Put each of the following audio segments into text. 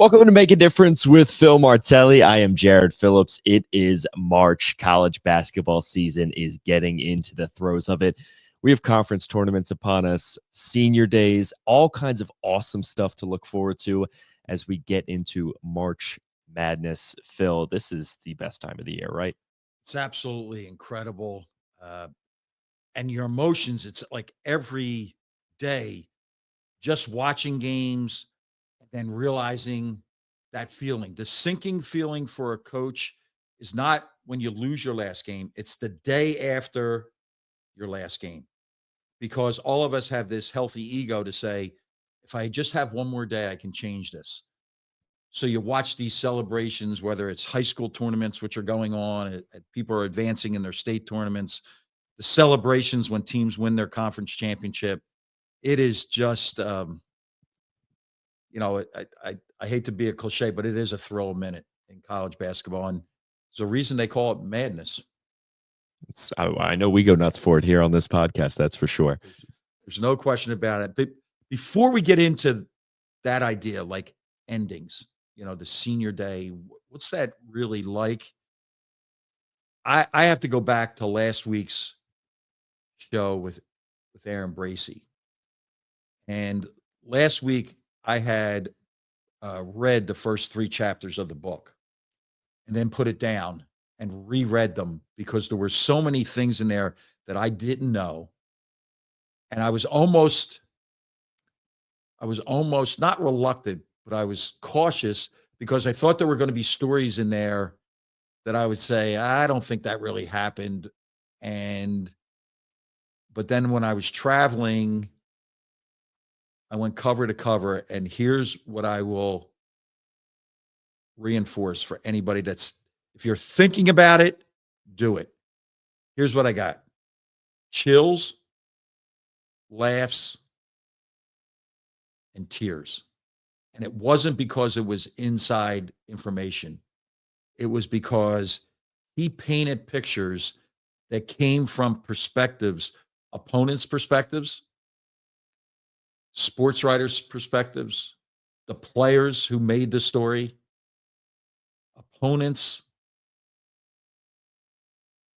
Welcome to Make a Difference with Phil Martelli. I am Jared Phillips. It is March. College basketball season is getting into the throes of it. We have conference tournaments upon us, senior days, all kinds of awesome stuff to look forward to as we get into March Madness. Phil, this is the best time of the year, right? It's absolutely incredible. And your emotions, it's like every day, just watching games and then realizing that feeling. The sinking feeling for a coach is not when you lose your last game, it's the day after your last game. Because all of us have this healthy ego to say, if I just have one more day, I can change this. So you watch these celebrations, whether it's high school tournaments, which are going on, people are advancing in their state tournaments, the celebrations when teams win their conference championship. It is just, I hate to be a cliche, but it is a thrill minute in college basketball. And there's a reason they call it madness. I know we go nuts for it here on this podcast, that's for sure. There's no question about it. But before we get into that idea, like endings, the senior day, what's that really like? I have to go back to last week's show with Aaron Bracey. And last week I had read the first 3 chapters of the book and then put it down and reread them because there were so many things in there that I didn't know. And I was almost not reluctant, but I was cautious because I thought there were going to be stories in there that I would say, I don't think that really happened. But then when I was traveling, I went cover to cover, and here's what I will reinforce for anybody if you're thinking about it, do it. Here's what I got: chills, laughs, and tears. And it wasn't because it was inside information. It was because he painted pictures that came from perspectives, opponents' perspectives, sports writers' perspectives, the players who made the story, opponents.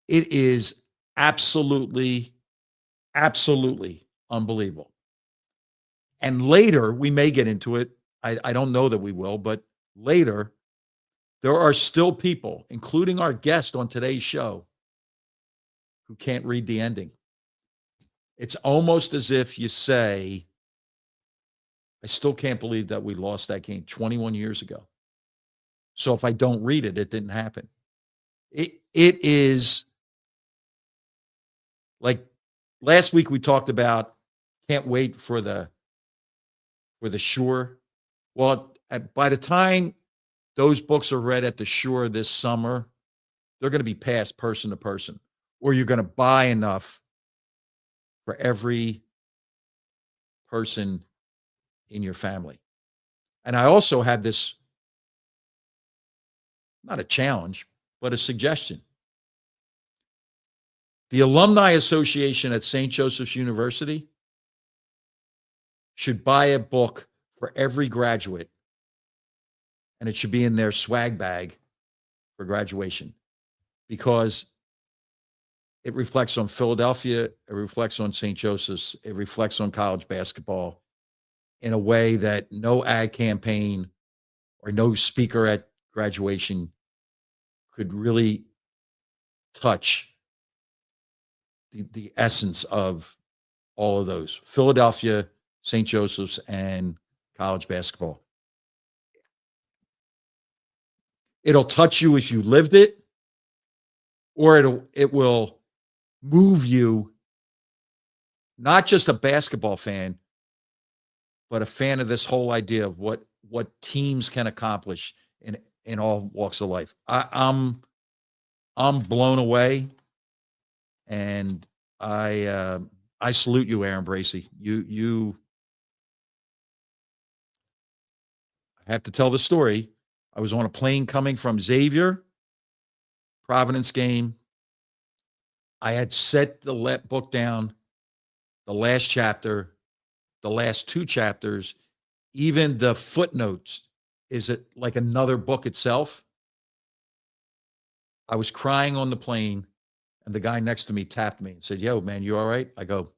It is absolutely unbelievable. And later, we may get into it. I don't know that we will, but later, there are still people, including our guest on today's show, who can't read the ending. It's almost as if you say, I still can't believe that we lost that game 21 years ago. So if I don't read it, it didn't happen. It is like last week we talked about can't wait for the Shore. Well, by the time those books are read at the Shore this summer, they're going to be passed person to person, or you're going to buy enough for every person in your family. And I also have this, not a challenge, but a suggestion. The Alumni Association at St. Joseph's University should buy a book for every graduate, and it should be in their swag bag for graduation, because it reflects on Philadelphia, it reflects on St. Joseph's, it reflects on college basketball in a way that no ad campaign or no speaker at graduation could really touch the essence of all of those: Philadelphia, St. Joseph's, and college basketball. It'll touch you if you lived it, or it will move you, not just a basketball fan, but a fan of this whole idea of what teams can accomplish in all walks of life. I'm blown away, and I salute you, Aaron Bracey. You I have to tell the story. I was on a plane coming from Xavier, Providence game. I had set the book down, the last chapter, the last 2 chapters, even the footnotes is it like another book itself. I was crying on the plane, and the guy next to me tapped me and said, "Yo, man, you all right?" I go,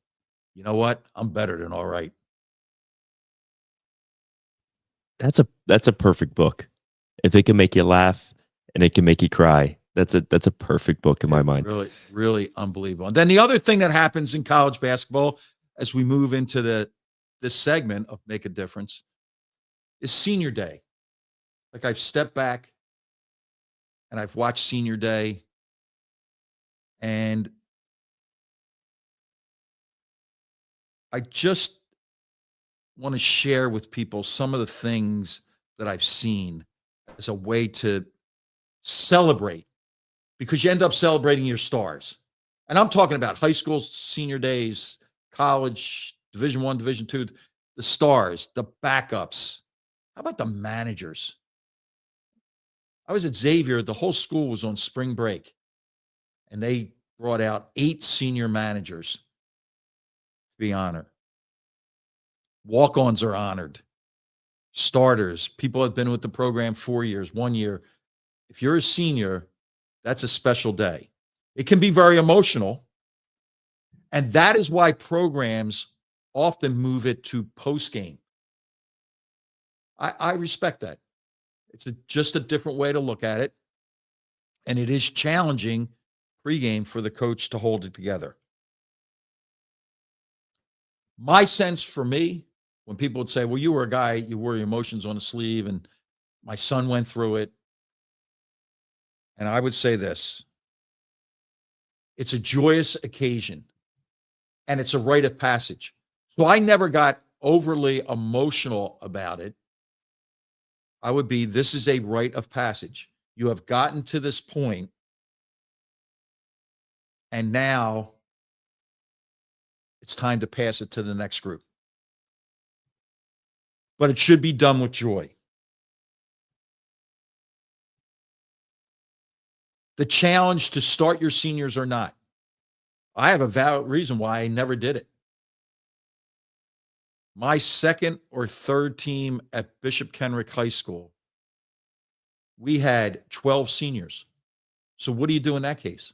"You know what? I'm better than all right." That's a perfect book. If it can make you laugh and it can make you cry, that's a perfect book in my mind. Really, really unbelievable. And then the other thing that happens in college basketball as we move into this segment of Make a Difference is senior day. Like, I've stepped back and I've watched senior day, and I just want to share with people some of the things that I've seen as a way to celebrate, because you end up celebrating your stars. And I'm talking about high school senior days, college, Division One, Division Two, the stars, the backups. How about the managers? I was at Xavier, the whole school was on spring break, and they brought out 8 senior managers to be honored. Walk-ons are honored. Starters, people have been with the program 4 years, 1 year. If you're a senior, that's a special day. It can be very emotional. And that is why programs often move it to post game. I respect that. It's just a different way to look at it. And it is challenging pregame for the coach to hold it together. My sense for me, when people would say, well, you were a guy, you wore your emotions on the sleeve, and my son went through it. And I would say this: it's a joyous occasion and it's a rite of passage. So I never got overly emotional about it. I would be, this is a rite of passage. You have gotten to this point, and now it's time to pass it to the next group. But it should be done with joy. The challenge to start your seniors or not. I have a valid reason why I never did it. My second or third team at Bishop Kenrick High School, we had 12 seniors. So what do you do in that case?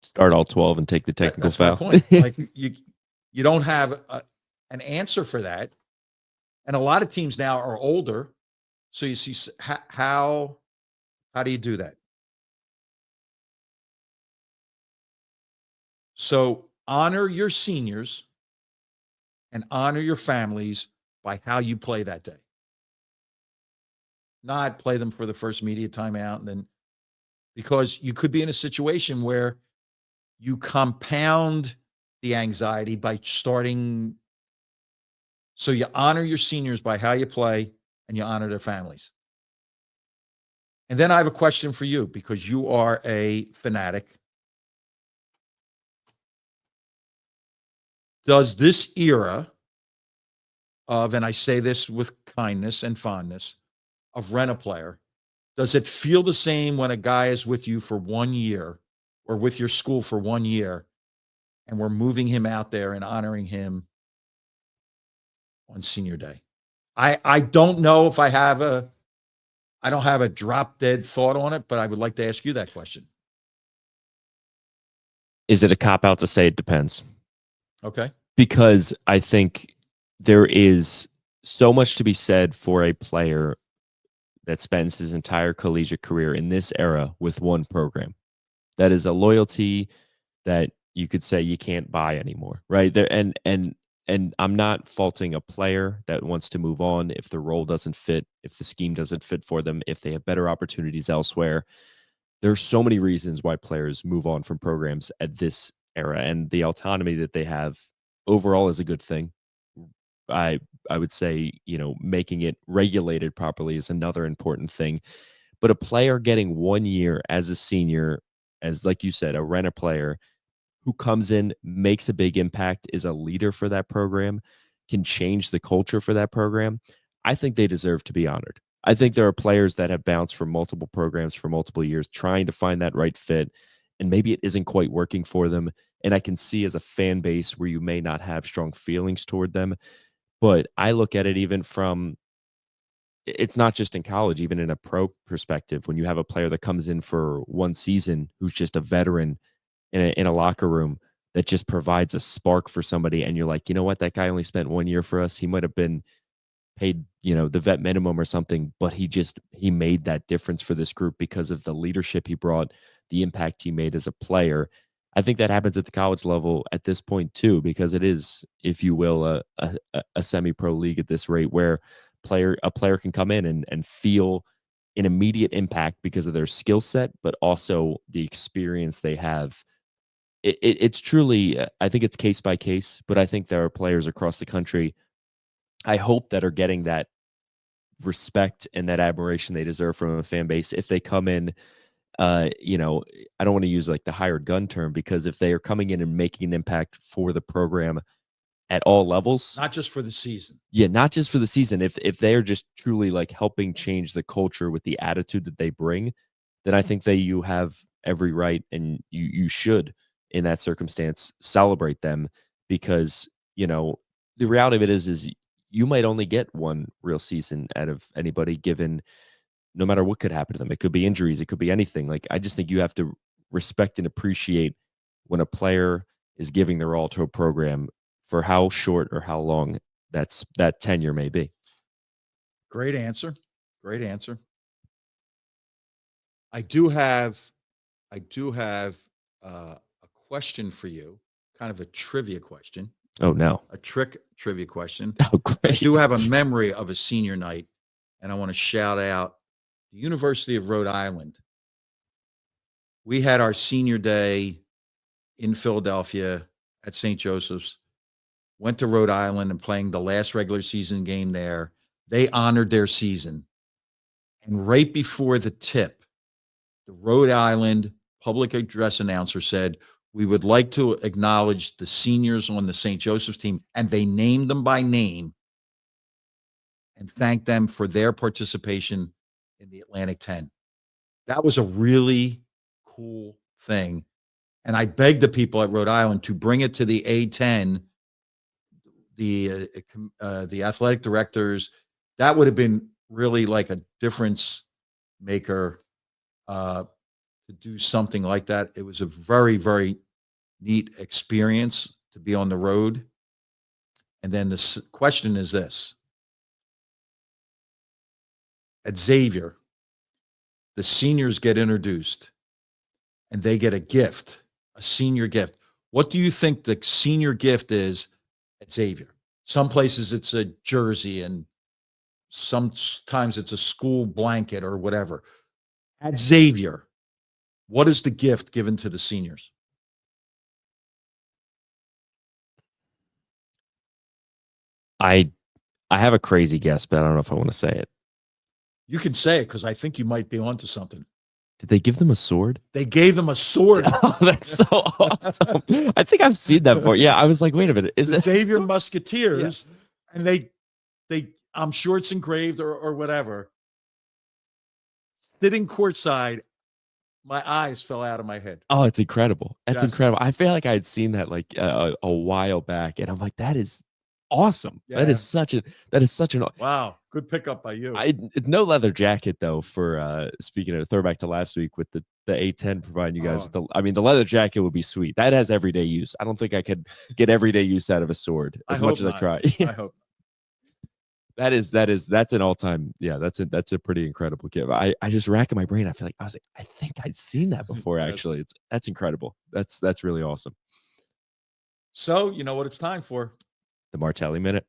Start all 12 and take the technical That's foul. my point. Like, you don't have an answer for that. And a lot of teams now are older. So you see, how do you do that? So honor your seniors and honor your families by how you play that day. Not play them for the first media timeout, and then, because you could be in a situation where you compound the anxiety by starting. So you honor your seniors by how you play, and you honor their families. And then I have a question for you, because you are a fanatic. Does this era of, and I say this with kindness and fondness, of rent a player, does it feel the same when a guy is with you for 1 year, or with your school for 1 year, and we're moving him out there and honoring him on senior day? I don't know if I don't have a drop dead thought on it, but I would like to ask you that question. Is it a cop out to say it depends? Okay. Because I think there is so much to be said for a player that spends his entire collegiate career in this era with one program. That is a loyalty that you could say you can't buy anymore, right? There, and I'm not faulting a player that wants to move on if the role doesn't fit, if the scheme doesn't fit for them, if they have better opportunities elsewhere. There's so many reasons why players move on from programs at this era, and the autonomy that they have overall is a good thing. I I would say, making it regulated properly is another important thing. But a player getting 1 year as a senior, as like you said, a renter player who comes in, makes a big impact, is a leader for that program, can change the culture for that program, I think they deserve to be honored. I think there are players that have bounced from multiple programs for multiple years trying to find that right fit, and maybe it isn't quite working for them. And I can see as a fan base where you may not have strong feelings toward them, but I look at it even from it's not just in college, even in a pro perspective, when you have a player that comes in for one season who's just a veteran in a locker room that just provides a spark for somebody, and you're like, you know what, that guy only spent 1 year for us. He might have been paid, the vet minimum or something, but he made that difference for this group because of the leadership he brought, the impact he made as a player. I think that happens at the college level at this point too, because it is, if you will, a semi-pro league at this rate, where a player can come in and feel an immediate impact because of their skill set, but also the experience they have. It's truly, I think it's case by case, but I think there are players across the country, I hope, that are getting that respect and that admiration they deserve from a fan base if they come in. I don't want to use like the hired gun term, because if they are coming in and making an impact for the program at all levels, not just for the season. Yeah, not just for the season. If they are just truly like helping change the culture with the attitude that they bring, then I think that you have every right, and you should, in that circumstance, celebrate them, because the reality of it is you might only get one real season out of anybody, given no matter what could happen to them. It could be injuries, it could be anything. Like, I just think you have to respect and appreciate when a player is giving their all to a program, for how short or how long that tenure may be. Great answer. Great answer. I do have a question for you, kind of a trivia question, Oh no. a trivia question. Oh, I great. do have a memory of a senior night, and I want to shout out the University of Rhode Island. We had our senior day in Philadelphia at St. Joseph's, went to Rhode Island and playing the last regular season game there. They honored their season. And right before the tip, the Rhode Island public address announcer said, "We would like to acknowledge the seniors on the St. Joseph's team," and they named them by name and thanked them for their participation in the Atlantic 10. That was a really cool thing. And I begged the people at Rhode Island to bring it to the A10, the athletic directors. That would have been really like a difference maker, to do something like that. It was a very, very neat experience to be on the road. And then the question is this: at Xavier, the seniors get introduced and they get a gift, a senior gift. What do you think the senior gift is at Xavier? Some places it's a jersey, and sometimes it's a school blanket or whatever. At Xavier, what is the gift given to the seniors? I have a crazy guess, but I don't know if I want to say it. You can say it, because I think you might be onto something. Did they give them a sword? They gave them a sword. Oh, that's so awesome. I think I've seen that before. Yeah, I was like, wait a minute. Is the it Xavier Musketeers? Yeah. And they I'm sure it's engraved or whatever. Sitting courtside, my eyes fell out of my head. Oh, it's incredible. That's Yes. incredible. I feel like I had seen that like a while back, and I'm like, that is awesome. Yeah. That is such an Wow. Good pickup by you. no leather jacket though, for speaking of throwback to last week with the A10 providing you guys with the leather jacket would be sweet. That has everyday use. I don't think I could get everyday use out of a sword as much as I try. I hope. That's an all-time. Yeah, that's a pretty incredible gift. I just racking my brain. I was like, I think I'd seen that before. Yes. Actually, that's incredible. That's really awesome. So you know what it's time for. The Martelli Minute.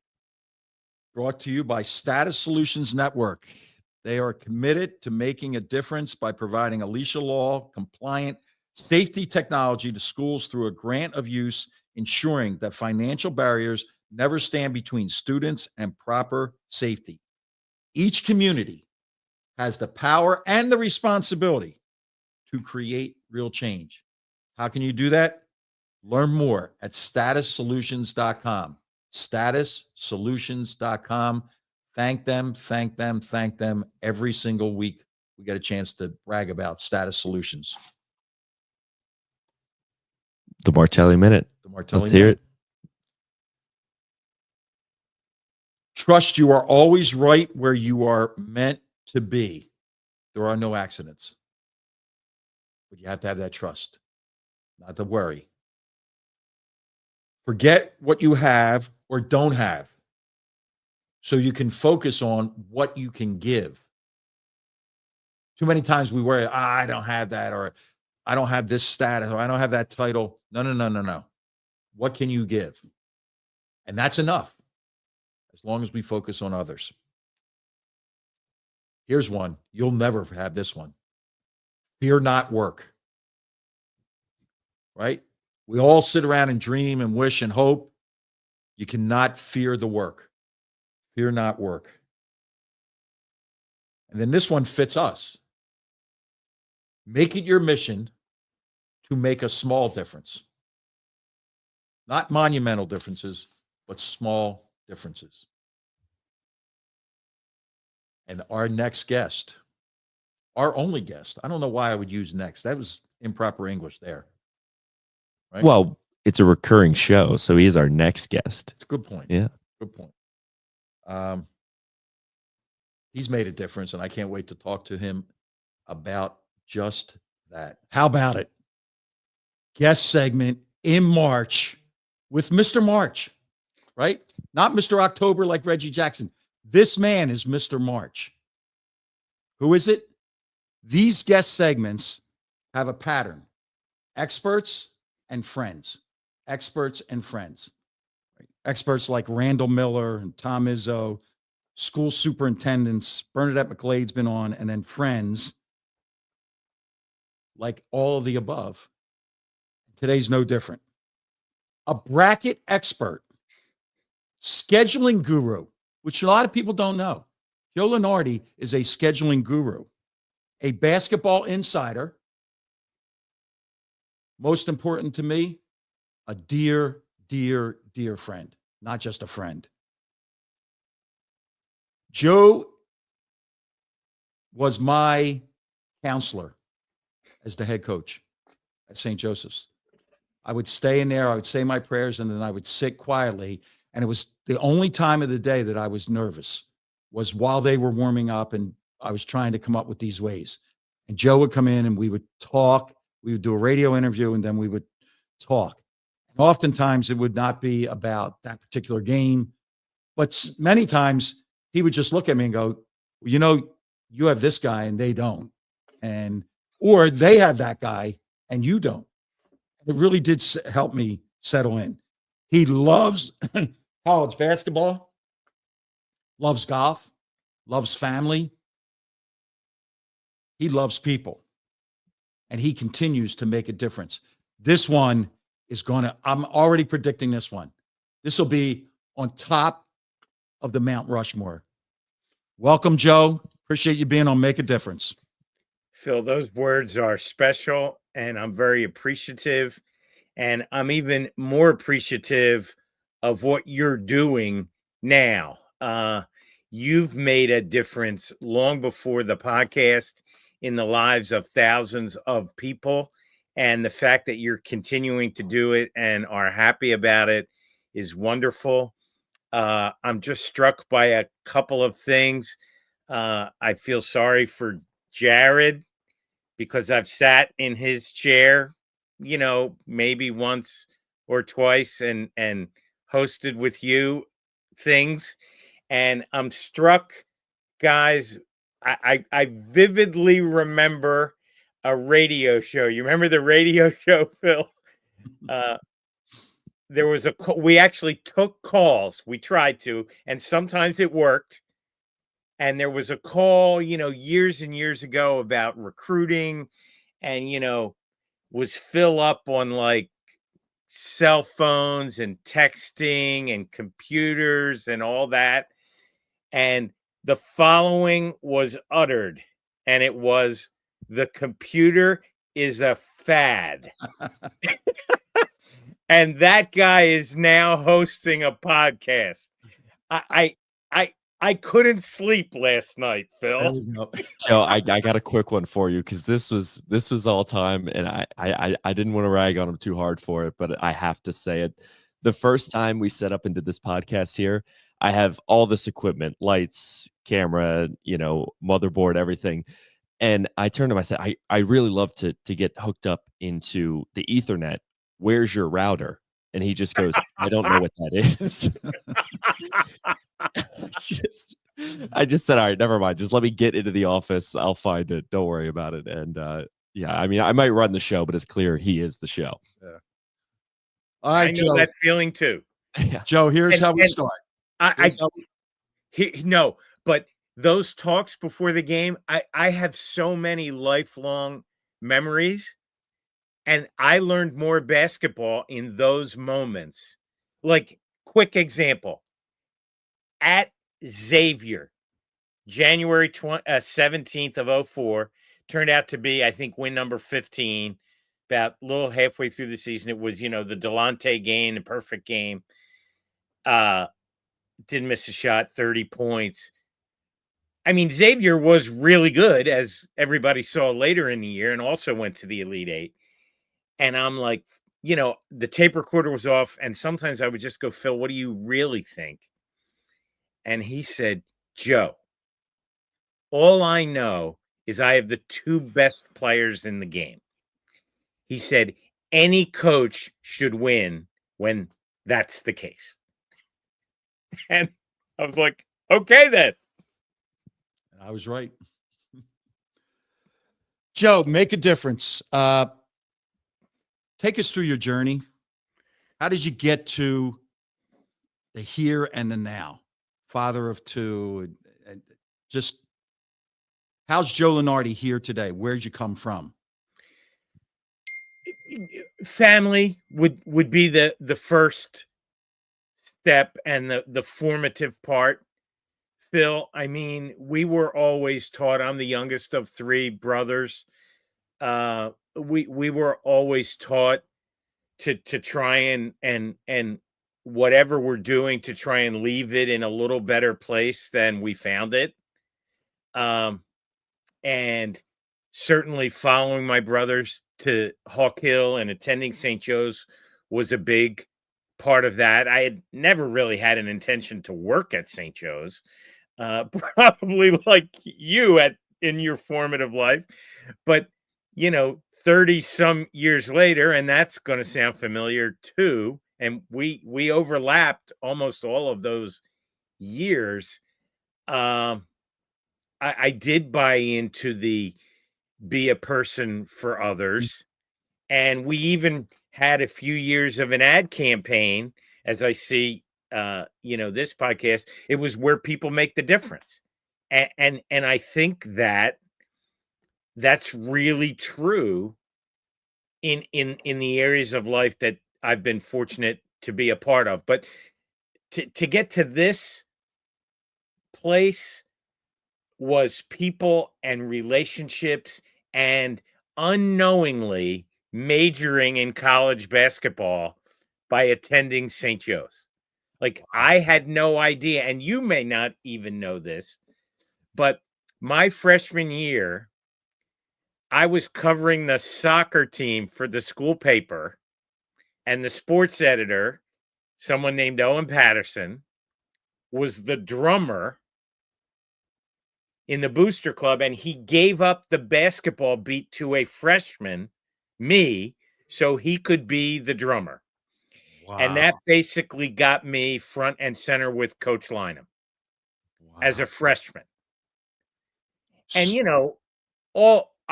Brought to you by Status Solutions Network. They are committed to making a difference by providing Alicia Law compliant safety technology to schools through a grant of use, ensuring that financial barriers never stand between students and proper safety. Each community has the power and the responsibility to create real change. How can you do that? Learn more at statussolutions.com. statussolutions.com. Thank them every single week. We get a chance to brag about Status Solutions. The Martelli Minute. The Martelli Let's hear Minute. it. Trust you are always right where you are meant to be. There are no accidents. But you have to have that trust, not to worry. Forget what you have or don't have so you can focus on what you can give. Too many times we worry, I don't have that, or I don't have this status, or I don't have that title. No. What can you give? And that's enough as long as we focus on others. Here's one. You'll never have this one. Fear not work. Right? We all sit around and dream and wish and hope. You cannot fear the work. Fear not work. And then this one fits us. Make it your mission to make a small difference. Not monumental differences, but small differences. And our next guest, our only guest, I don't know why I would use next. That was improper English there. Right? Well, it's a recurring show, so he is our next guest. It's a good point. Yeah. Good point. He's made a difference, and I can't wait to talk to him about just that. How about it? Guest segment in March with Mr. March, right? Not Mr. October like Reggie Jackson. This man is Mr. March. Who is it? These guest segments have a pattern. Experts and friends. Experts and friends. Experts like Randall Miller and Tom Izzo, school superintendents, Bernadette McGlade's been on, and then friends like all of the above. Today's no different. A bracket expert, scheduling guru, which a lot of people don't know. Joe Lunardi is a scheduling guru, a basketball insider. Most important to me, a dear, dear, dear friend, not just a friend. Joe was my counselor as the head coach at St. Joseph's. I would stay in there, I would say my prayers, and then I would sit quietly. And it was the only time of the day that I was nervous was while they were warming up and I was trying to come up with these ways. And Joe would come in and we would talk. We would do a radio interview and then we would talk. And oftentimes it would not be about that particular game, but many times he would just look at me and go, well, you know, you have this guy and they don't. And, or they have that guy and you don't. It really did help me settle in. He loves college basketball, loves golf, loves family. He loves people, and he continues to make a difference. This one is going to, I'm already predicting this one. This will be on top of the Mount Rushmore. Welcome, Joe. Appreciate you being on Make a Difference. Phil, those words are special, and I'm very appreciative. And I'm even more appreciative of what you're doing now. You've made a difference long before the podcast in the lives of thousands of people. And the fact that you're continuing to do it and are happy about it is wonderful. I'm just struck by a couple of things. I feel sorry for Jared because I've sat in his chair, you know, maybe once or twice and hosted with you things. And I'm struck, guys. I vividly remember a radio show. You remember the radio show, Phil? There was we actually took calls. We tried to, and sometimes it worked. And there was a call, you know, years and years ago about recruiting, and, you know, was Phil up on like cell phones and texting and computers and all that. And the following was uttered, and it was, the computer is a fad. And that guy is now hosting a podcast. I couldn't sleep last night, Phil. Joe, I got a quick one for you because this was all time, and I didn't want to rag on him too hard for it, but I have to say it. The first time we set up and did this podcast here, I have all this equipment, lights, camera, motherboard, everything. And I turned to him, I said, I really love to get hooked up into the Ethernet. Where's your router? And he just goes, I don't know what that is. I just said, all right, never mind. Just let me get into the office. I'll find it. Don't worry about it. And yeah, I mean, I might run the show, but it's clear he is the show. Yeah. All right, I know Joe. that feeling too. Yeah. Joe, here's how we start. No, but those talks before the game, I have so many lifelong memories, and I learned more basketball in those moments. Like, quick example, at Xavier, January 17th of 04, turned out to be, I think, win number 15. About a little halfway through the season, it was, the Delonte game, the perfect game. Didn't miss a shot, 30 points. I mean, Xavier was really good, as everybody saw later in the year, and also went to the Elite Eight. And I'm like, the tape recorder was off, and sometimes I would just go, Phil, what do you really think? And he said, Joe, all I know is I have the two best players in the game. He said, any coach should win when that's the case. And I was like, okay, then. I was right. Joe, make a difference. Take us through your journey. How did you get to the here and the now? Father of two, and just how's Joe Lunardi here today? Where'd you come from? Family would be the first step and the formative part. Phil, I mean, we were always taught, I'm the youngest of three brothers. We were always taught to try and whatever we're doing, to try and leave it in a little better place than we found it. And certainly following my brothers to Hawk Hill and attending St. Joe's was a big part of that. I had never really had an intention to work at St. Joe's, probably like you in your formative life, but 30 some years later, and that's going to sound familiar too. And we overlapped almost all of those years. I did buy into the be a person for others. And we even had a few years of an ad campaign, as I see, this podcast. It was where people make the difference. And I think that's really true in the areas of life that I've been fortunate to be a part of. But to get to this place was people and relationships, and unknowingly majoring in college basketball by attending St. Joe's. Like, I had no idea, and you may not even know this, but my freshman year, I was covering the soccer team for the school paper, and the sports editor, someone named Owen Patterson, was the drummer in the booster club, and he gave up the basketball beat to a freshman, me, so he could be the drummer. Wow. And that basically got me front and center with Coach Lynham as a freshman. And,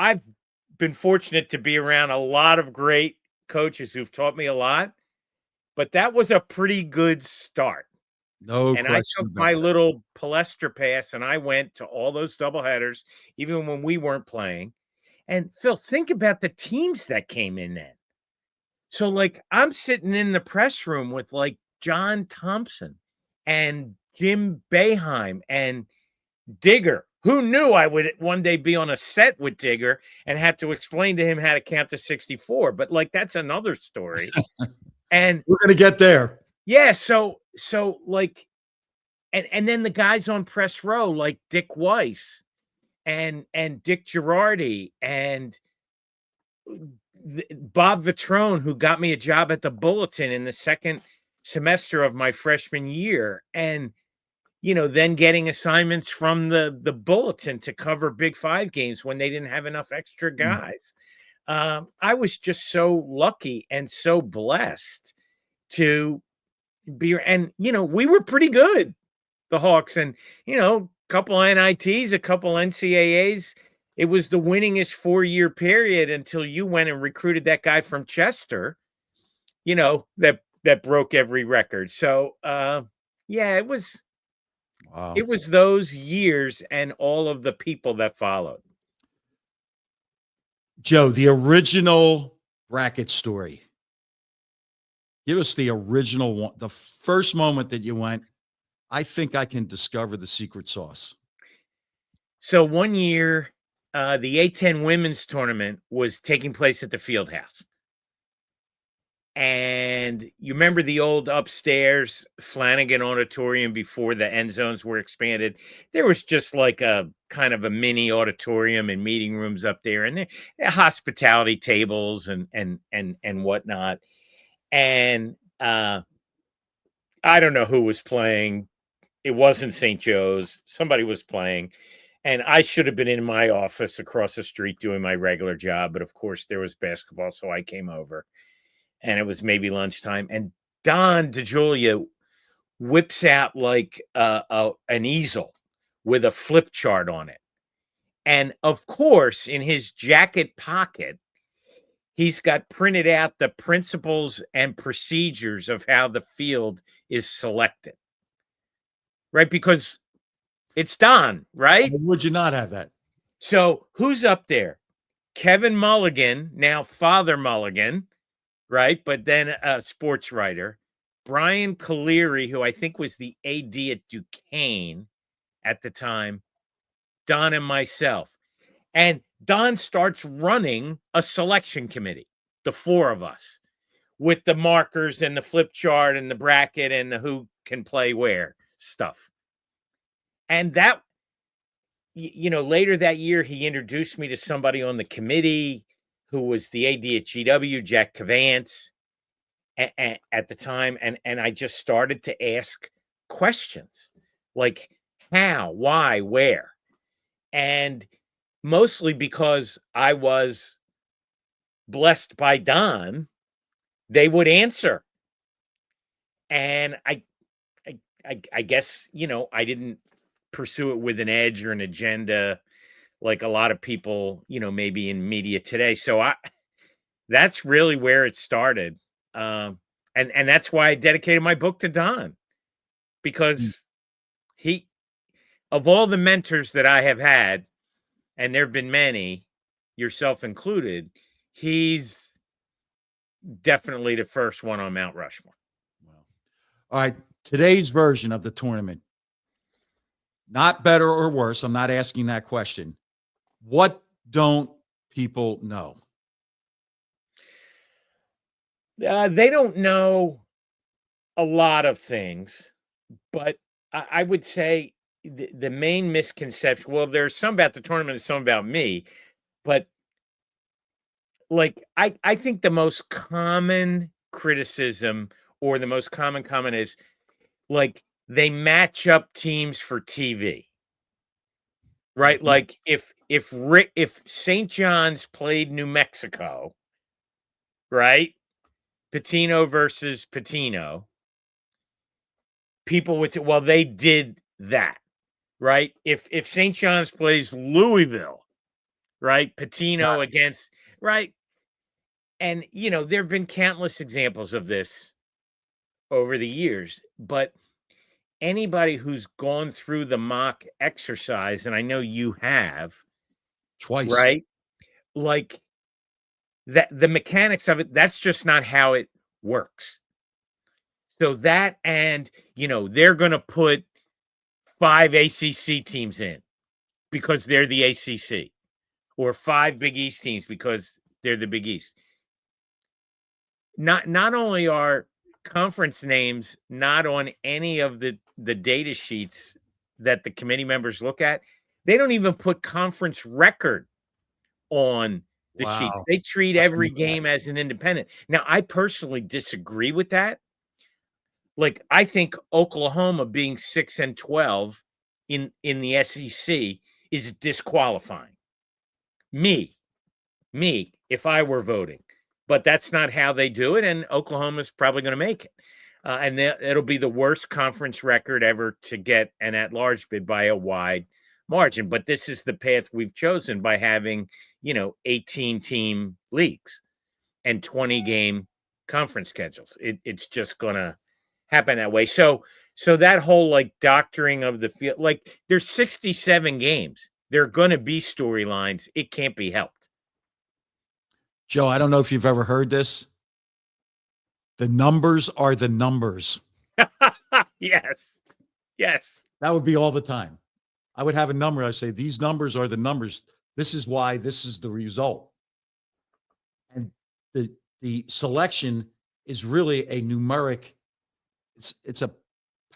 I've been fortunate to be around a lot of great coaches who've taught me a lot, but that was a pretty good start. No and question. I took my little Palestra pass, and I went to all those doubleheaders, even when we weren't playing. And Phil, think about the teams that came in then. So, like, I'm sitting in the press room with like John Thompson and Jim Boeheim and Digger. Who knew I would one day be on a set with Digger and have to explain to him how to count to 64? But like, that's another story. And we're going to get there. Yeah. So like, and then the guys on press row, like Dick Weiss and Dick Girardi and Bob Vitrone, who got me a job at the Bulletin in the second semester of my freshman year. And then getting assignments from the bulletin to cover Big Five games when they didn't have enough extra guys. I was just so lucky and so blessed to be, and we were pretty good, the Hawks, and a couple NITs, a couple NCAAs. It was the winningest 4-year period until you went and recruited that guy from Chester, that broke every record. So yeah, it was Wow. it was those years and all of the people that followed. Joe, the original bracket story. Give us the original one, the first moment that you went, I think I can discover the secret sauce. So one year, the A10 women's tournament was taking place at the field house. And you remember the old upstairs Flanagan Auditorium before the end zones were expanded? There was just like a kind of a mini auditorium and meeting rooms up there, and there hospitality tables and whatnot. And I don't know who was playing. It wasn't St. Joe's. Somebody was playing. And I should have been in my office across the street doing my regular job. But of course, there was basketball. So I came over. And it was maybe lunchtime. And Don DeJulia whips out like an easel with a flip chart on it. And of course, in his jacket pocket, he's got printed out the principles and procedures of how the field is selected. Right? Because it's Don, right? Would you not have that? So who's up there? Kevin Mulligan, now Father Mulligan, right? But then a sports writer. Brian Caleri, who I think was the AD at Duquesne at the time. Don and myself. And Don starts running a selection committee, the four of us, with the markers and the flip chart and the bracket and the who can play where stuff. And that, later that year, he introduced me to somebody on the committee who was the AD at GW, Jack Cavance, at the time. And I just started to ask questions like how, why, where. And mostly because I was blessed by Don, they would answer. And I guess, I didn't pursue it with an edge or an agenda like a lot of people, maybe in media today. So that's really where it started. And that's why I dedicated my book to Don, because he, of all the mentors that I have had, and there have been many, yourself included, he's definitely the first one on Mount Rushmore. Wow. All right. Today's version of the tournament, not better or worse. I'm not asking that question. What don't people know? They don't know a lot of things, but I would say the main misconception, well, there's some about the tournament and some about me, but like I think the most common criticism or the most common comment is like they match up teams for TV. Right? Like if St. John's played New Mexico, right? Patino versus Patino, people would say, well, they did that, right? If St. John's plays Louisville, right? Patino against, right? And, there have been countless examples of this over the years, but anybody who's gone through the mock exercise, and I know you have, Twice, right? Like that, the mechanics of it, that's just not how it works. So that, and, they're going to put 5 ACC teams in because they're the ACC, or 5 Big East teams because they're the Big East. Not only are conference names not on any of the data sheets that the committee members look at, they don't even put conference record on the sheets. They treat every game as an independent. Now, I personally disagree with that, Like, I think Oklahoma being 6-12 in the SEC is disqualifying me, if I were voting. But that's not how they do it, and Oklahoma's probably going to make it. And it'll be the worst conference record ever to get an at-large bid by a wide margin. But this is the path we've chosen by having, 18-team leagues and 20-game conference schedules. It's just going to happen that way. So that whole like doctoring of the field, like there's 67 games. There are going to be storylines. It can't be helped. Joe, I don't know if you've ever heard this. The numbers are the numbers. Yes. That would be all the time. I would have a number. I say, these numbers are the numbers. This is why this is the result. And the selection is really a numeric. It's a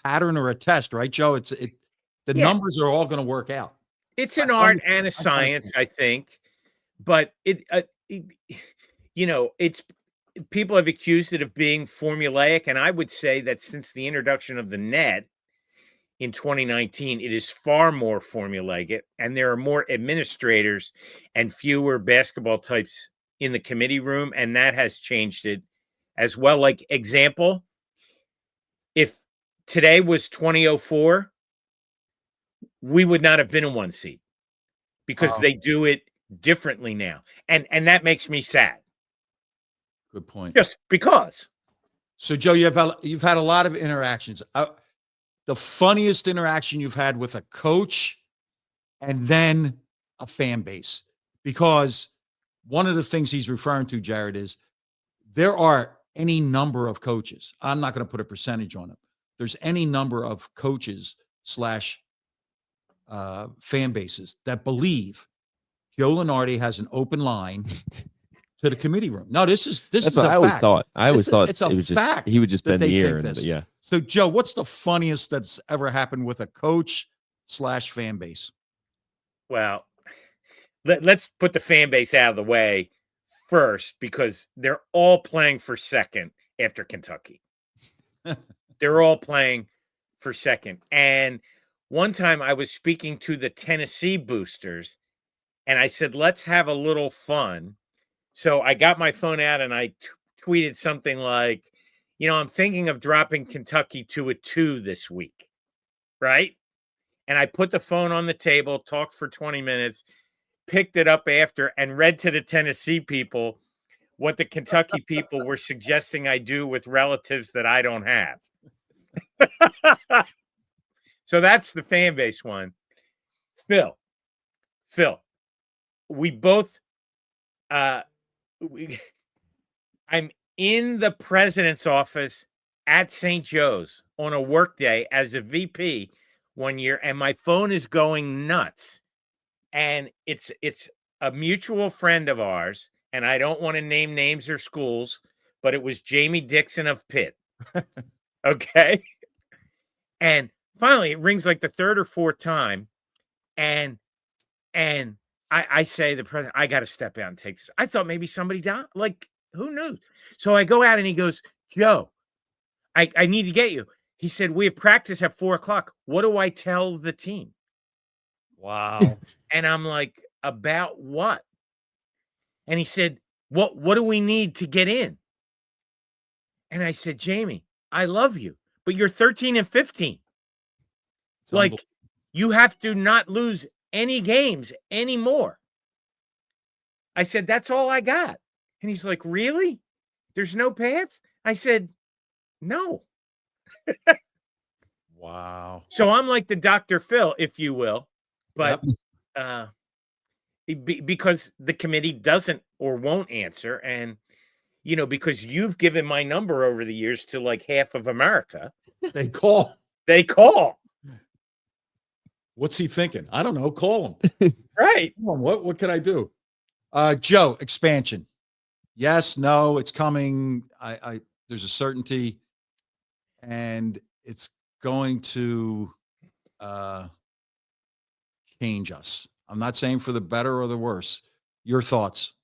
pattern or a test, right, Joe? The numbers are all going to work out. It's an art and a science, I think. But it's people have accused it of being formulaic, and I would say that since the introduction of the net in 2019, it is far more formulaic, and there are more administrators and fewer basketball types in the committee room, and that has changed it as well. Like, example, if today was 2004, we would not have been in one seat because they do it differently now. And that makes me sad. Good point. Just because. So, Joe, you've had a lot of interactions. The funniest interaction you've had with a coach and then a fan base, because one of the things he's referring to, Jared, is there are any number of coaches. I'm not going to put a percentage on it. There's any number of coaches / fan bases that believe Joe Lunardi has an open line to the committee room. No, this is what I always thought. I always thought it's a it was fact. He would just bend the ear. But yeah. So, Joe, what's the funniest that's ever happened with a coach / fan base? Well, let's put the fan base out of the way first, because they're all playing for second after Kentucky. They're all playing for second. And one time I was speaking to the Tennessee boosters, and I said, let's have a little fun. So I got my phone out and I tweeted something like, I'm thinking of dropping Kentucky to a 2 this week, right? And I put the phone on the table, talked for 20 minutes, picked it up after, and read to the Tennessee people what the Kentucky people were suggesting I do with relatives that I don't have. So that's the fan base one. Phil, we both, I'm in the president's office at St. Joe's on a work day as a VP one year, and my phone is going nuts. And it's a mutual friend of ours, and I don't want to name names or schools, but it was Jamie Dixon of Pitt. Okay. And finally, it rings like the third or fourth time, and I say to the president, I got to step out and take this. I thought maybe somebody died. Like, who knew? So I go out and he goes, Joe, I need to get you. He said, we have practice at 4:00. What do I tell the team? Wow. And I'm like, about what? And he said, what do we need to get in? And I said, Jamie, I love you, but you're 13 and 15. Like, you have to not lose any games anymore. I said, that's all I got. And he's like, really? There's no path? I said, no. Wow. So I'm like the Dr. Phil, if you will, but because the committee doesn't or won't answer. And, because you've given my number over the years to like half of America. They call. What's he thinking? I don't know. Call him. Right. Come on, what can I do? Joe, expansion. Yes, no, it's coming. There's a certainty, and it's going to change us. I'm not saying for the better or the worse. Your thoughts?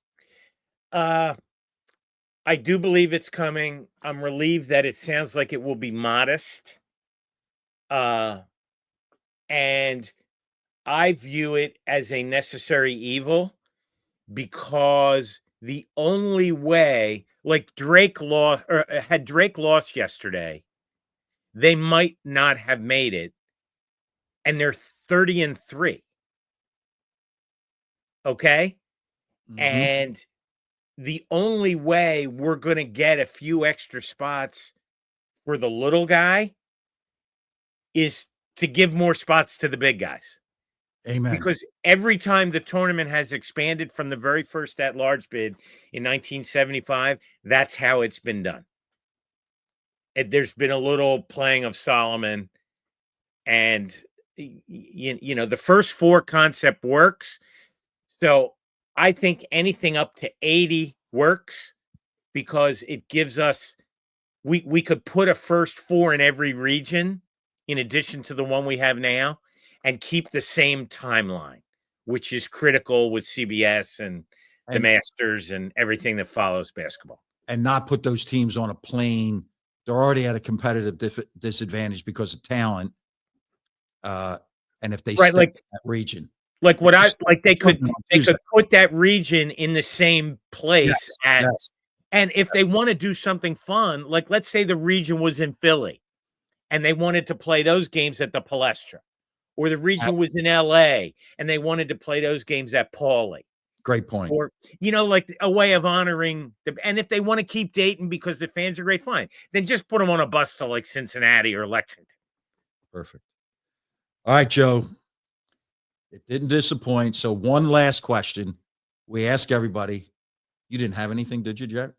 I do believe it's coming. I'm relieved that it sounds like it will be modest. And I view it as a necessary evil because the only way, like Drake lost, or had Drake lost yesterday, they might not have made it. And they're 30-3. Okay. Mhm. And the only way we're going to get a few extra spots for the little guy is to give more spots to the big guys. Amen. Because every time the tournament has expanded from the very first at-large bid in 1975, that's how it's been done. There's been a little playing of Solomon, and you know, the first four concept works. So I think anything up to 80 works because it gives us, we could put a first four in every region in addition to the one we have now and keep the same timeline, which is critical with CBS and the And- Masters and everything that follows basketball. And not put those teams on a plane. They're already at a competitive disadvantage because of talent. And if they Right, stay like- in that region. Like what I like, they could Tuesday. put that region in the same place Yes. and if they want to do something fun, like let's say the region was in Philly and they wanted to play those games at the Palestra, or the region was in LA and they wanted to play those games at Pauley. Great point. Or, you know, like a way of honoring and if they want to keep Dayton because the fans are great, fine. Then just put them on a bus to like Cincinnati or Lexington. Perfect. All right, Joe. It didn't disappoint. So one last question. We ask everybody. You didn't have anything, did you, Jared?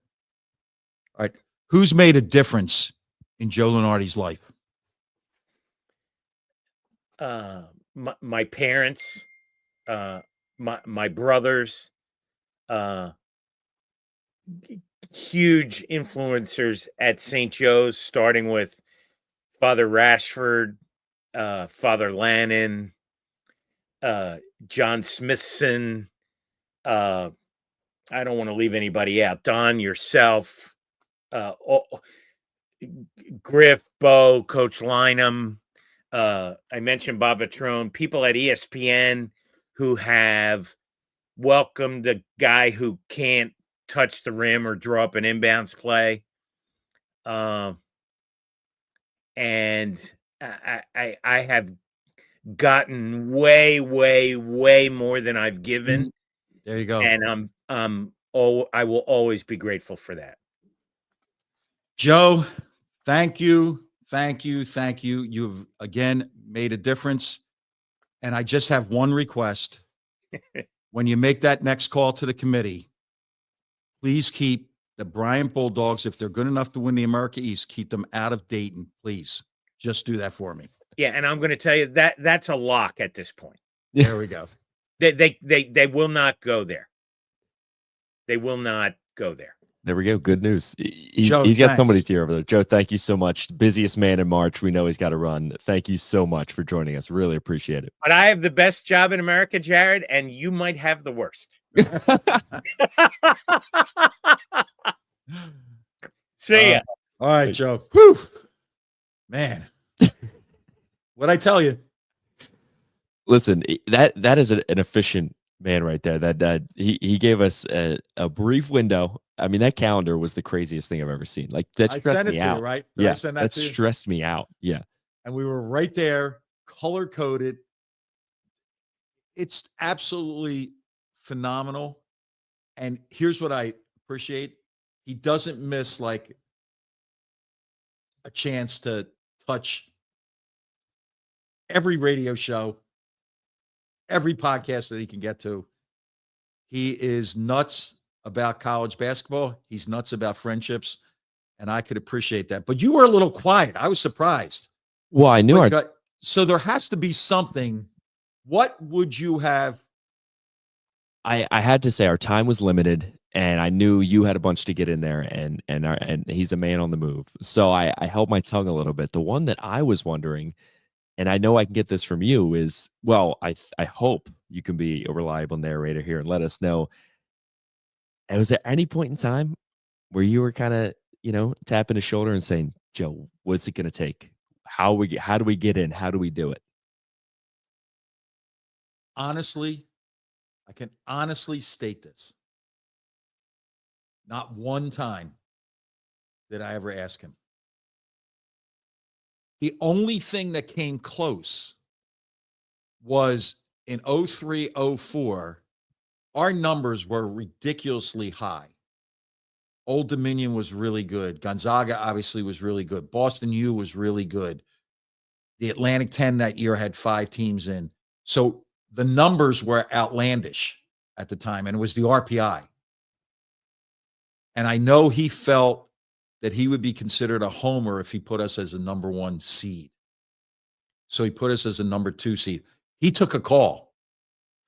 All right. Who's made a difference in Joe Lunardi's life? My parents, my brothers, huge influencers at St. Joe's, starting with Father Rashford, Father Lannon, John Smithson. I don't want to leave anybody out. Don, yourself, Griff, Bo, Coach Lynham. I mentioned Bob Vitrone, people at ESPN who have welcomed a guy who can't touch the rim or draw up an inbounds play. And I have gotten way, way, way more than I've given. There you go. And I will always be grateful for that. Joe, thank you. Thank you. Thank you. You've again made a difference. And I just have one request. When you make that next call to the committee, please keep the Bryant Bulldogs, if they're good enough to win the America East, keep them out of Dayton. Please just do that for me. Yeah, and I'm going to tell you that's a lock at this point. There we go. They will not go there. They will not go there. There we go. Good news. Joe, he's got thanks. somebody's here over there. Joe, thank you so much. Busiest man in March. We know he's got to run. Thank you so much for joining us. Really appreciate it. But I have the best job in America, Jared, and you might have the worst. See ya. All right, Joe. Whew. Man. What'd I tell you? Listen, that is an efficient man right there. That he gave us a brief window. I mean, that calendar was the craziest thing I've ever seen. Like that I stressed sent it me to out. you, right? Did I Yeah, send that that to you? stressed me out. Yeah. And we were right there, color coded. It's absolutely phenomenal. And here's what I appreciate. He doesn't miss like a chance to touch every radio show, every podcast that he can get to. He is nuts about college basketball. He's nuts about friendships. And I could appreciate that. But you were a little quiet. I was surprised. Well, I knew So there has to be something. What would you have? I had to say our time was limited, and I knew you had a bunch to get in there, and he's a man on the move. So I held my tongue a little bit. The one that I was wondering, and I know I can get this from you, is, well, I hope you can be a reliable narrator here and let us know. Was there any point in time where you were kind of, tapping his shoulder and saying, Joe, what's it going to take? How do we get in? How do we do it? Honestly, I can honestly state this. Not one time did I ever ask him. The only thing that came close was in 03, 04, our numbers were ridiculously high. Old Dominion was really good. Gonzaga obviously was really good. Boston U was really good. The Atlantic 10 that year had 5 teams in. So the numbers were outlandish at the time, and it was the RPI. And I know he felt that he would be considered a homer if he put us as a number 1 seed. So he put us as a number 2 seed. He took a call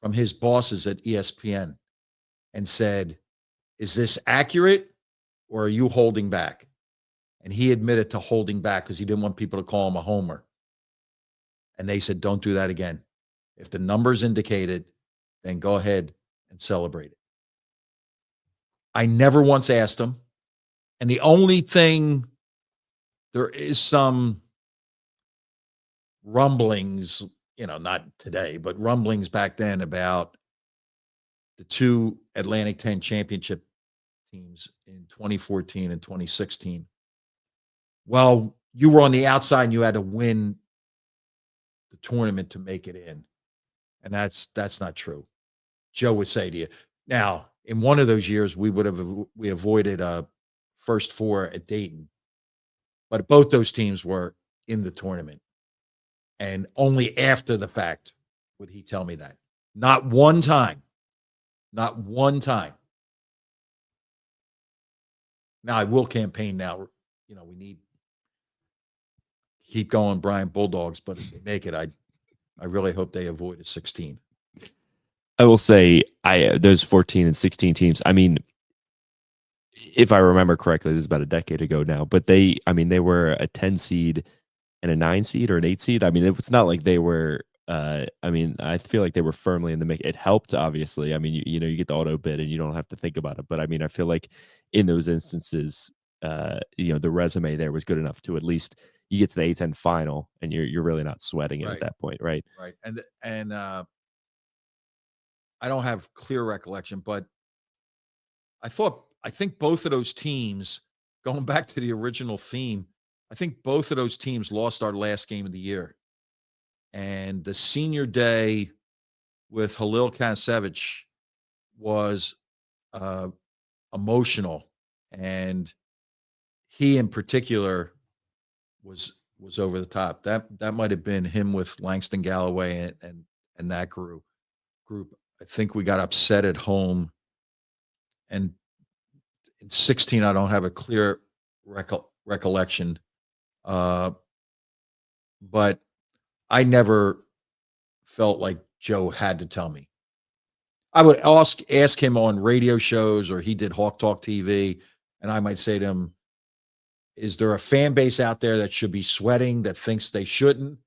from his bosses at ESPN and said, is this accurate or are you holding back? And he admitted to holding back because he didn't want people to call him a homer. And they said, don't do that again. If the numbers indicated, then go ahead and celebrate it. I never once asked him. And the only thing, there is some rumblings, not today, but rumblings back then about the 2 Atlantic 10 championship teams in 2014 and 2016. Well, you were on the outside and you had to win the tournament to make it in. And that's not true. Joe would say to you. Now, in one of those years, we avoided a first 4 at Dayton. But both those teams were in the tournament. And only after the fact would he tell me that. Not one time. Not one time. Now, I will campaign now. We need keep going, Brian Bulldogs, but if they make it, I really hope they avoid a 16. I will say, those 14 and 16 teams, I mean, if I remember correctly, this is about a decade ago now, but they were a 10 seed and a 9 seed or an 8 seed. I mean, it's not like they were, I feel like they were firmly in the mix. It helped, obviously. I mean, you get the auto bid and you don't have to think about it. But I mean, I feel like in those instances, the resume there was good enough to at least you get to the A10 final and you're really not sweating it at that point, right? Right. And I don't have clear recollection, but I think both of those teams, going back to the original theme, I think both of those teams lost our last game of the year. And the senior day with Halil Kanasevich was emotional. And he in particular was over the top. That might have been him with Langston Galloway and that group. I think we got upset at home. And in 16, I don't have a clear recollection. But I never felt like Joe had to tell me. I would ask him on radio shows, or he did Hawk Talk TV, and I might say to him, is there a fan base out there that should be sweating that thinks they shouldn't?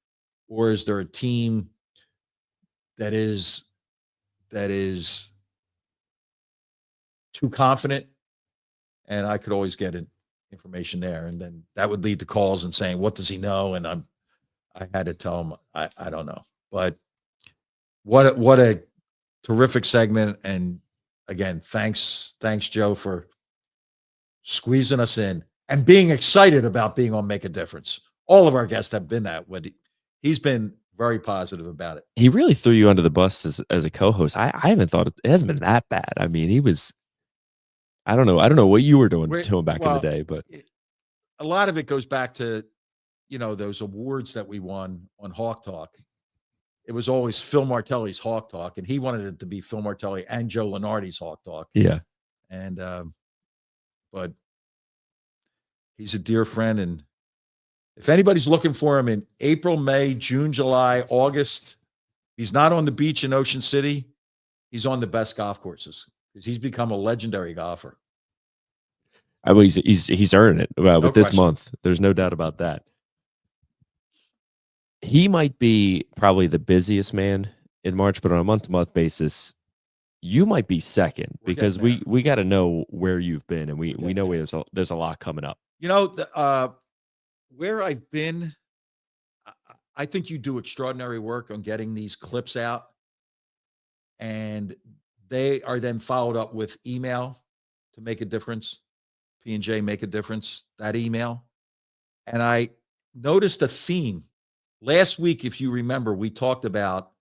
Or is there a team that is too confident? And I could always get information there. And then that would lead to calls and saying, what does he know? And I had to tell him, I don't know. But what a terrific segment. And again, thanks, Joe, for squeezing us in and being excited about being on Make a Difference. All of our guests have been that way. He's been very positive about it. He really threw you under the bus as a co-host. I haven't thought it hasn't been that bad. I mean, he was, I don't know what you were doing to him back in the day, but a lot of it goes back to, those awards that we won on Hawk Talk. It was always Phil Martelli's Hawk Talk, and he wanted it to be Phil Martelli and Joe Lunardi's Hawk Talk. Yeah. And, but he's a dear friend. And if anybody's looking for him in April, May, June, July, August, he's not on the beach in Ocean City. He's on the best golf courses because he's become a legendary golfer. I mean, he's earned it with this question. month. There's no doubt about that. He might be probably the busiest man in March, but on a month-to-month basis, you might be second We're because getting we got to know where you've been, and we getting know there. there's a lot coming up. You know, where I've been, I think you do extraordinary work on getting these clips out, and they are then followed up with email to make a difference. P&J make a difference, that email. And I noticed a theme. Last week, if you remember, we talked about,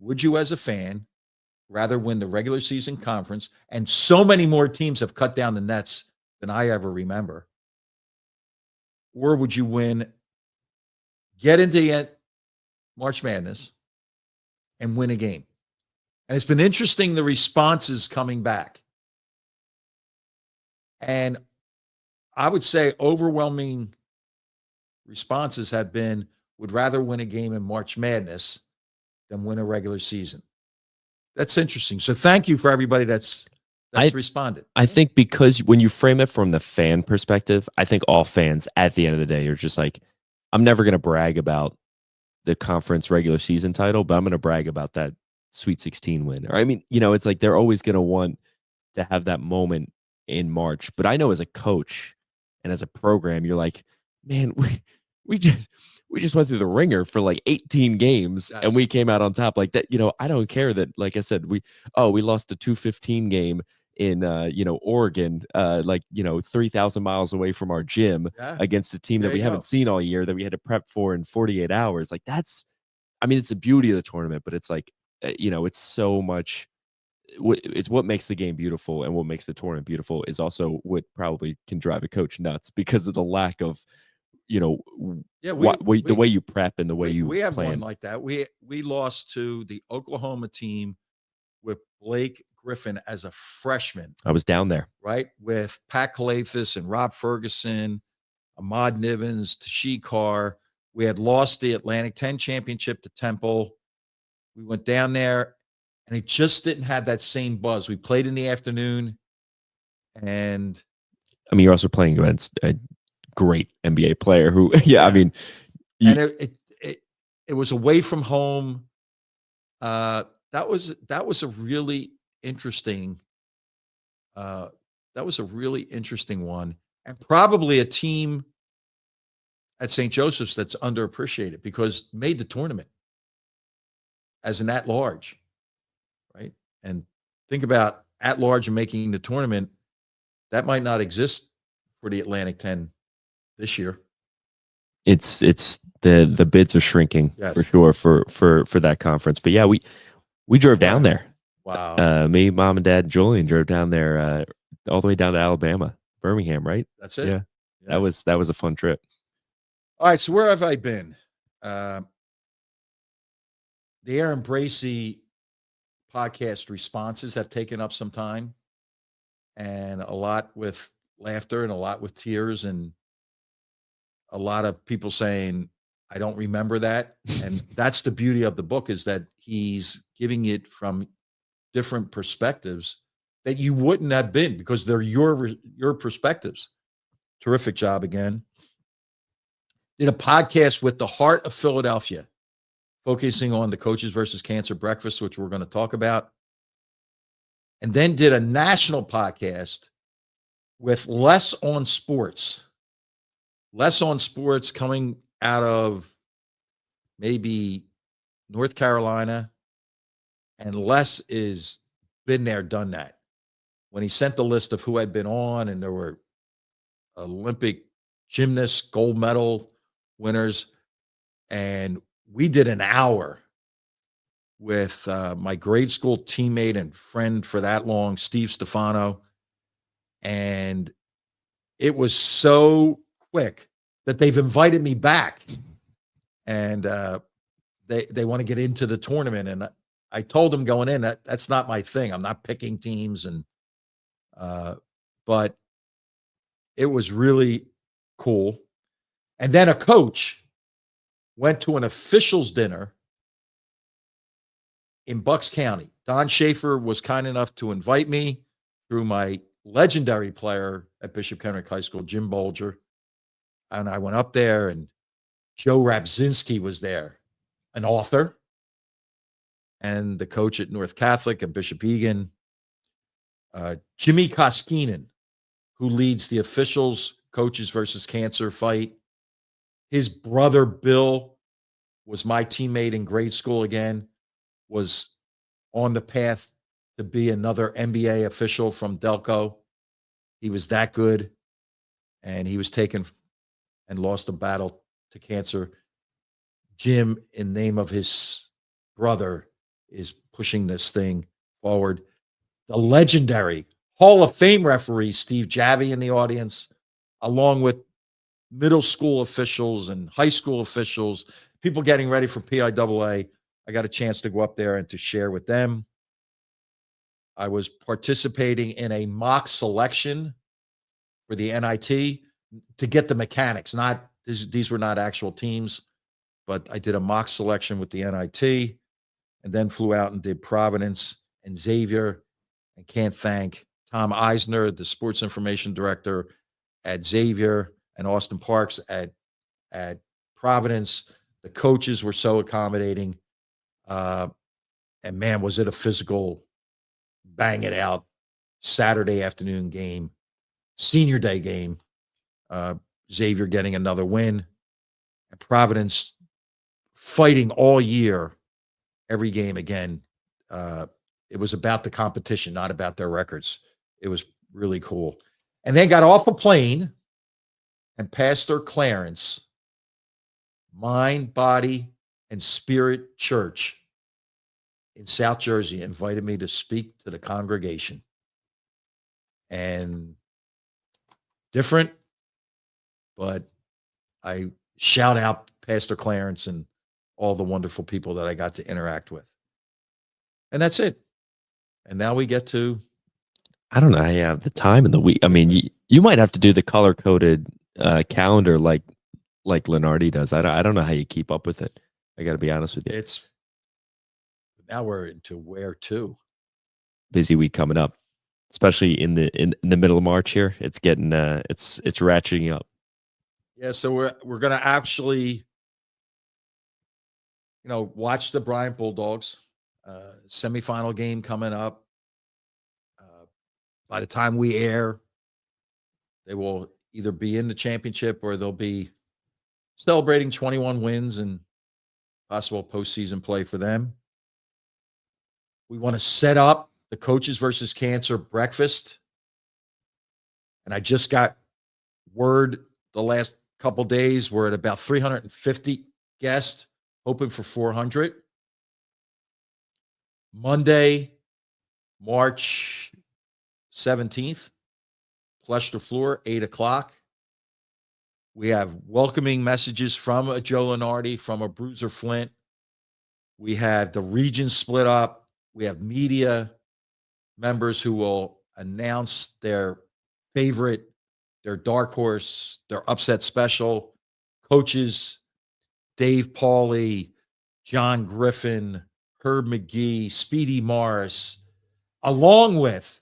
would you as a fan rather win the regular season conference? And so many more teams have cut down the nets than I ever remember. Or would you get into March Madness and win a game? And it's been interesting, the responses coming back. And I would say overwhelming responses have been, would rather win a game in March Madness than win a regular season. That's interesting. So thank you for everybody that's responded. I think because when you frame it from the fan perspective, I think all fans at the end of the day are just like, I'm never going to brag about the conference regular season title, but I'm going to brag about that Sweet 16 win. Or I mean, it's like they're always going to want to have that moment in March. But I know as a coach and as a program, you're like, man, we just went through the ringer for like 18 games and we came out on top like that. I don't care that, like I said, we lost a 215 game in Oregon, 3,000 miles away from our gym against a team that we haven't seen all year, that we had to prep for in 48 hours. Like it's the beauty of the tournament, but it's like, it's so much. It's what makes the game beautiful, and what makes the tournament beautiful is also what probably can drive a coach nuts because of the lack of, the way you prep and the way you we have plan. one like that. We lost to the Oklahoma team with Blake Griffin as a freshman. I was down there, right, with Pat Kalathis and Rob Ferguson, Ahmad Nivens, Tashi Carr. We had lost the Atlantic 10 championship to Temple. We went down there, and it just didn't have that same buzz. We played in the afternoon, and you're also playing against a great NBA player who, and it was away from home. That was a really interesting. That was a really interesting one, and probably a team at St. Joseph's that's underappreciated because made the tournament as an at-large, right? And think about at-large and making the tournament. That might not exist for the Atlantic 10 this year. It's the bids are shrinking for sure for that conference. But yeah, we drove down there. Wow. Me, mom, and dad, Julian drove down there all the way down to Alabama, Birmingham, right? That's it. Yeah. That was a fun trip. All right, so where have I been? The Aaron Bracey podcast responses have taken up some time, and a lot with laughter and a lot with tears, and a lot of people saying, I don't remember that. And that's the beauty of the book, is that he's giving it from different perspectives that you wouldn't have been, because they're your perspectives. Terrific job again. Did a podcast with the Heart of Philadelphia, focusing on the Coaches versus Cancer breakfast, which we're going to talk about. And then did a national podcast with Less on Sports coming out of maybe North Carolina. And Les is been there, done that. When he sent the list of who had been on, and there were Olympic gymnasts, gold medal winners, and we did an hour with my grade school teammate and friend for that long, Steve Stefano. And it was so quick that they've invited me back, and they want to get into the tournament. And I told them going in that's not my thing. I'm not picking teams, and but it was really cool. And then a coach went to an officials dinner in Bucks County. Don Schaefer was kind enough to invite me through my legendary player at Bishop Kenrick High School, Jim Bolger. And I went up there, and Joe Rabzinski was there, an author. and the coach at North Catholic and Bishop Egan. Jimmy Koskinen, who leads the officials coaches versus cancer fight. His brother, Bill, was my teammate in grade school again, was on the path to be another NBA official from Delco. He was that good, and he was taken and lost a battle to cancer. Jim, in name of his brother, is pushing this thing forward. The legendary Hall of Fame referee, Steve Javi, in the audience, along with middle school officials and high school officials, people getting ready for PIAA. I got a chance to go up there and to share with them. I was participating in a mock selection for the NIT to get the mechanics. These were not actual teams, but I did a mock selection with the NIT and then flew out and did Providence and Xavier. And can't thank Tom Eisner, the sports information director at Xavier, and Austin Parks at Providence. The coaches were so accommodating. And man, was it a physical bang it out Saturday afternoon game, senior day game. Xavier getting another win, and Providence fighting all year, every game again. It was about the competition, not about their records. It was really cool. And they got off a plane, and Pastor Clarence, Mind, Body, and Spirit Church in South Jersey, invited me to speak to the congregation. And different, but I shout out Pastor Clarence and all the wonderful people that I got to interact with. And that's it. And now we get to, I don't know how you have the time in the week. I mean, you might have to do the color-coded calendar like Lunardi does. I don't know how you keep up with it. I got to be honest with you. Now we're into where to. Busy week coming up, especially in the middle of March here. It's getting it's ratcheting up. Yeah, so we're gonna actually, watch the Bryant Bulldogs semifinal game coming up. By the time we air, they will either be in the championship or they'll be celebrating 21 wins and possible postseason play for them. We want to set up the Coaches versus Cancer breakfast. And I just got word the last couple days we're at about 350 guests, hoping for 400. Monday, March 17th, Plush the Floor, 8 o'clock. We have welcoming messages from a Joe Lunardi, from a Bruiser Flint. We have the region split up. We have media members who will announce their favorite, their dark horse, their upset special. Coaches, Dave Pauly, John Griffin, Herb McGee, Speedy Morris, along with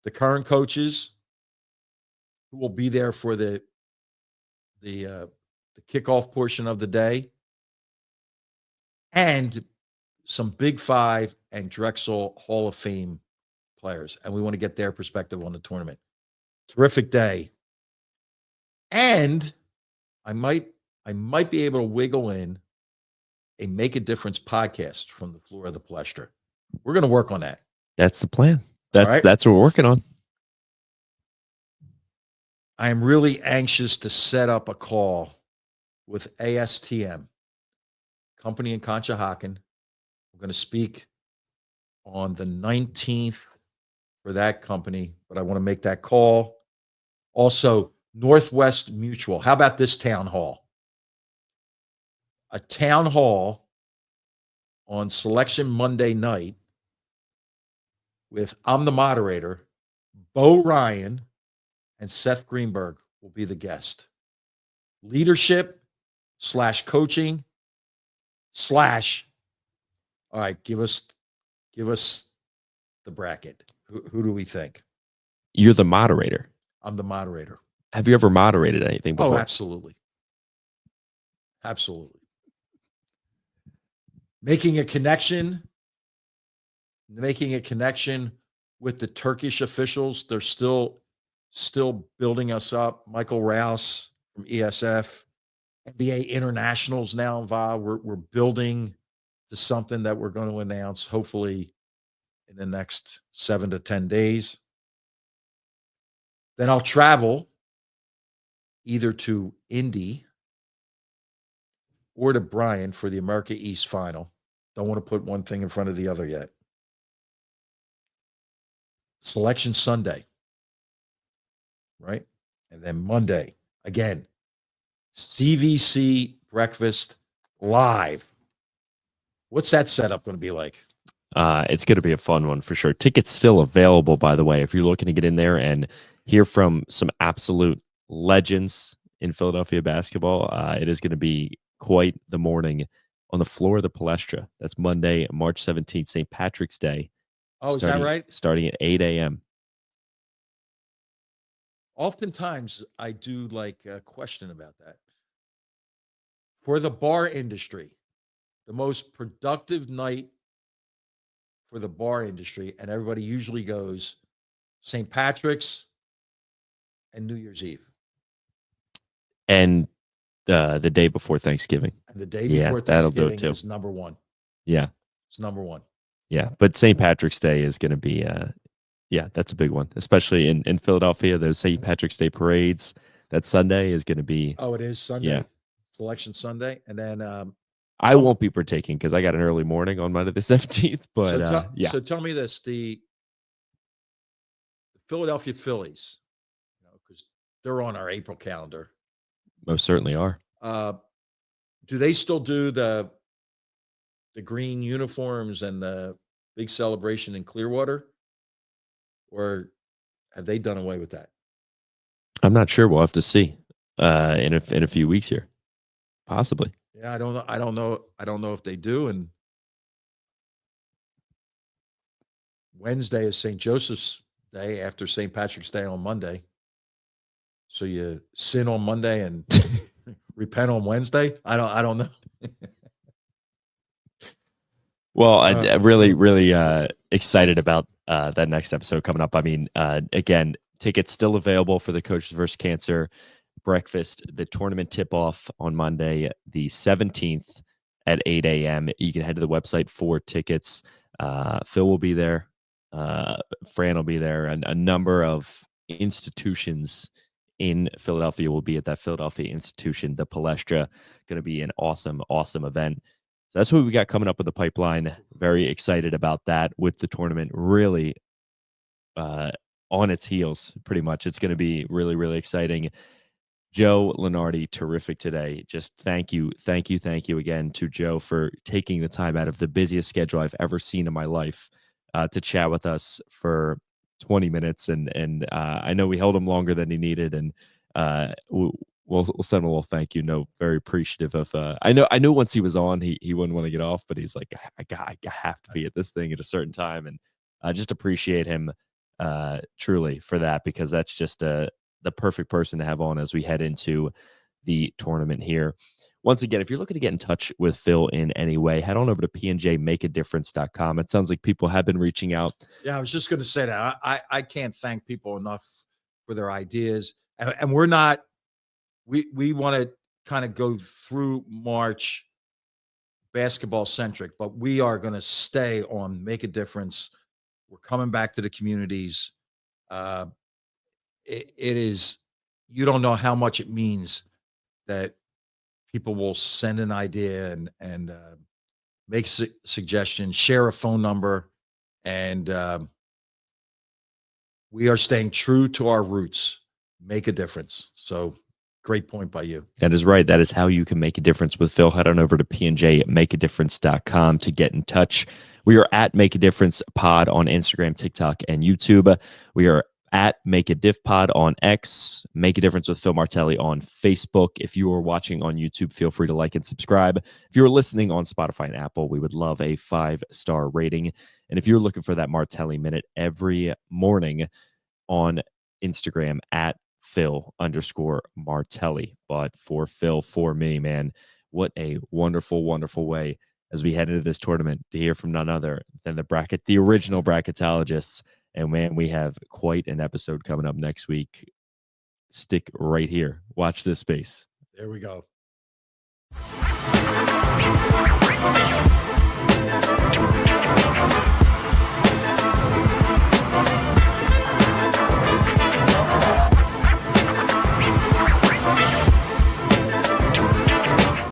the current coaches who will be there for the kickoff portion of the day, and some Big Five and Drexel Hall of Fame players. And we want to get their perspective on the tournament. Terrific day. And I might be able to wiggle in a Make a Difference podcast from the floor of the Plestra. We're going to work on that. That's the plan. That's what we're working on. I am really anxious to set up a call with ASTM, company in Conshohocken. We're going to speak on the 19th for that company, but I want to make that call. Also, Northwest Mutual. How about this town hall? A town hall on Selection Monday night with, I'm the moderator, Bo Ryan and Seth Greenberg will be the guest. Leadership / coaching / all right, give us the bracket. Who do we think? You're the moderator. I'm the moderator. Have you ever moderated anything before? Oh, absolutely. Absolutely. making a connection with the Turkish officials. They're still building us up. Michael Rouse from ESF, NBA International's now involved. We're building to something that we're going to announce hopefully in the next 7 to 10 days. Then I'll travel either to Indy or to Bryan for the America East final. Don't want to put one thing in front of the other yet. Selection Sunday, right? And then Monday, again, CVC breakfast live. What's that setup going to be like? It's going to be a fun one for sure. Tickets still available, by the way, if you're looking to get in there and hear from some absolute legends in Philadelphia basketball. It is going to be quite the morning on the floor of the Palestra. That's Monday, March 17th, St. Patrick's Day. Oh, is that right? Starting at 8 a.m. Oftentimes, I do like a question about that. For the bar industry, the most productive night for the bar industry, and everybody usually goes St. Patrick's and New Year's Eve. And the day before Thanksgiving. And the day before Thanksgiving is number one. Yeah. It's number one. Yeah. But St. Patrick's Day is going to be, yeah, that's a big one, especially in Philadelphia. Those St. Patrick's Day parades. That Sunday is going to be. Oh, it is Sunday. Yeah. Selection Sunday. And then I won't be partaking because I got an early morning on Monday the 17th. But yeah. So tell me this: the Philadelphia Phillies, because they're on our April calendar. Most certainly are. Do they still do the green uniforms and the big celebration in Clearwater, or have they done away with that? I'm not sure. We'll have to see in a few weeks here, possibly. Yeah, I don't know. I don't know if they do. And Wednesday is St. Joseph's Day after St. Patrick's Day on Monday. So you sin on Monday and repent on Wednesday. I don't know. Well, I'm really excited about that next episode coming up. I mean, again, tickets still available for the Coaches vs. Cancer breakfast, the tournament tip-off on Monday, the 17th at 8 a.m. You can head to the website for tickets. Phil will be there. Fran will be there. And a number of institutions in Philadelphia will be at that Philadelphia institution, the Palestra. Going to be an awesome event. So that's what we got coming up in the pipeline. Very excited about that with the tournament really on its heels, pretty much. It's going to be really exciting. Joe Lunardi, terrific today. Just thank you again to Joe for taking the time out of the busiest schedule I've ever seen in my life to chat with us for 20 minutes. And I know we held him longer than he needed, and we'll send him a little thank you note. Very appreciative of. I knew once he was on, he wouldn't want to get off, but he's like, I have to be at this thing at a certain time, and I just appreciate him truly for that, because that's just the perfect person to have on as we head into the tournament here. Once again, if you're looking to get in touch with Phil in any way, head on over to pnjmakeadifference.com. It sounds like people have been reaching out. Yeah, I was just going to say that. I can't thank people enough for their ideas. And we're not, we want to kind of go through March basketball centric, but we are going to stay on Make a Difference. We're coming back to the communities. It is, you don't know how much it means that people will send an idea and make suggestions, share a phone number, and we are staying true to our roots. Make a difference. So great point by you. That is right. That is how you can make a difference with Phil. Head on over to pnjmakeadifference.com to get in touch. We are at Make a Difference Pod on Instagram, TikTok, and YouTube. We are at Make a Diff Pod on X, Make a Difference with Phil Martelli on Facebook. If you are watching on YouTube, feel free to like and subscribe. If you're listening on Spotify and Apple, we would love a 5-star rating. And if you're looking for that Martelli Minute every morning on Instagram at Phil_Martelli. But for Phil, for me, man, what a wonderful way as we head into this tournament to hear from none other than the original bracketologists. And man, we have quite an episode coming up next week. Stick right here. Watch this space. There we go.